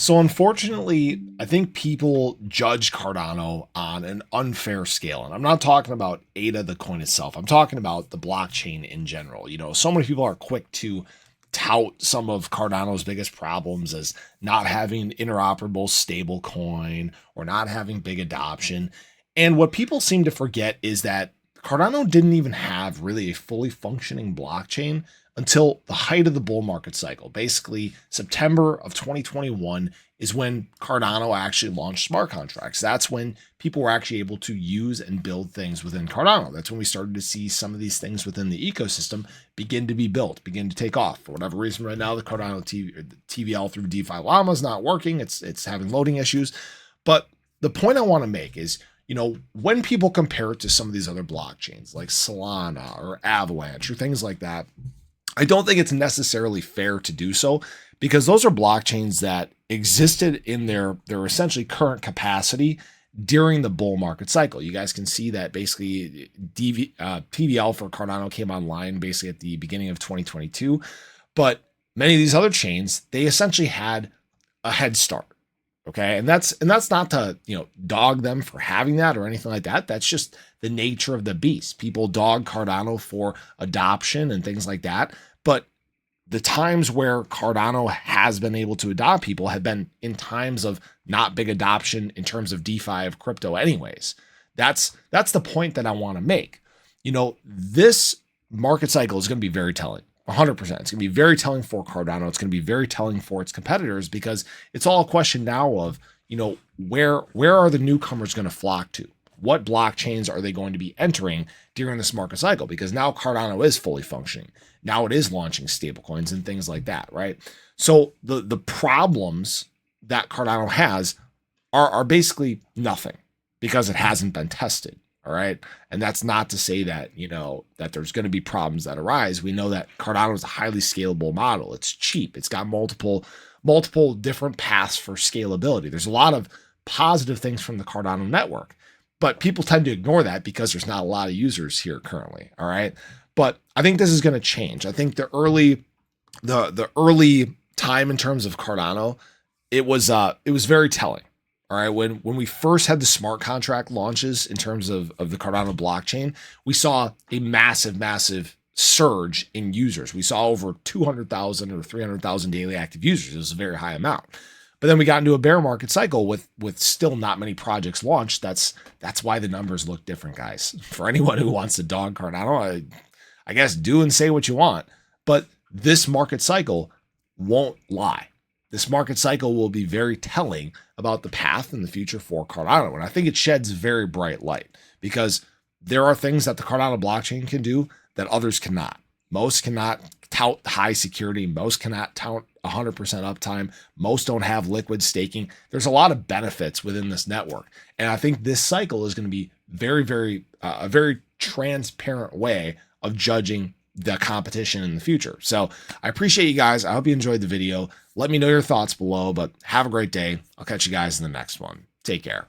So unfortunately, I think people judge Cardano on an unfair scale. And I'm not talking about ADA, the coin itself. I'm talking about the blockchain in general. So many people are quick to tout some of Cardano's biggest problems as not having interoperable stable coin or not having big adoption. And what people seem to forget is that Cardano didn't even have really a fully functioning blockchain until the height of the bull market cycle. Basically, September of 2021 is when Cardano actually launched smart contracts. That's when people were actually able to use and build things within Cardano. That's when we started to see some of these things within the ecosystem begin to be built, begin to take off. For whatever reason, right now, the Cardano TVL through DeFi Llama is not working. It's having loading issues. But the point I want to make is, when people compare it to some of these other blockchains like Solana or Avalanche or things like that, I don't think it's necessarily fair to do so because those are blockchains that existed in their essentially current capacity during the bull market cycle. You guys can see that basically TVL for Cardano came online basically at the beginning of 2022, but many of these other chains, they essentially had a head start. Okay. And that's not to, dog them for having that or anything like that. That's just the nature of the beast. People dog Cardano for adoption and things like that. But the times where Cardano has been able to adopt people have been in times of not big adoption in terms of DeFi of crypto anyways. That's the point that I want to make. This market cycle is going to be very telling. 100%. It's going to be very telling for Cardano. It's going to be very telling for its competitors because it's all a question now of, where are the newcomers going to flock to? What blockchains are they going to be entering during this market cycle? Because now Cardano is fully functioning. Now it is launching stablecoins and things like that, right? So the problems that Cardano has are basically nothing because it hasn't been tested. All right. And that's not to say that, that there's going to be problems that arise. We know that Cardano is a highly scalable model. It's cheap. It's got multiple different paths for scalability. There's a lot of positive things from the Cardano network, but people tend to ignore that because there's not a lot of users here currently. All right. But I think this is going to change. I think the early time in terms of Cardano, it was very telling. All right. When we first had the smart contract launches in terms of the Cardano blockchain, we saw a massive surge in users. We saw over 200,000 or 300,000 daily active users. It was a very high amount. But then we got into a bear market cycle with still not many projects launched. That's why the numbers look different, guys. For anyone who wants to dog Cardano, I guess do and say what you want. But this market cycle won't lie. This market cycle will be very telling about the path in the future for Cardano. And I think it sheds very bright light because there are things that the Cardano blockchain can do that others cannot. Most cannot tout high security. Most cannot tout 100% uptime. Most don't have liquid staking. There's a lot of benefits within this network. And I think this cycle is going to be a very transparent way of judging the competition in the future. So I appreciate you guys. I hope you enjoyed the video. Let me know your thoughts below, but have a great day. I'll catch you guys in the next one. Take care.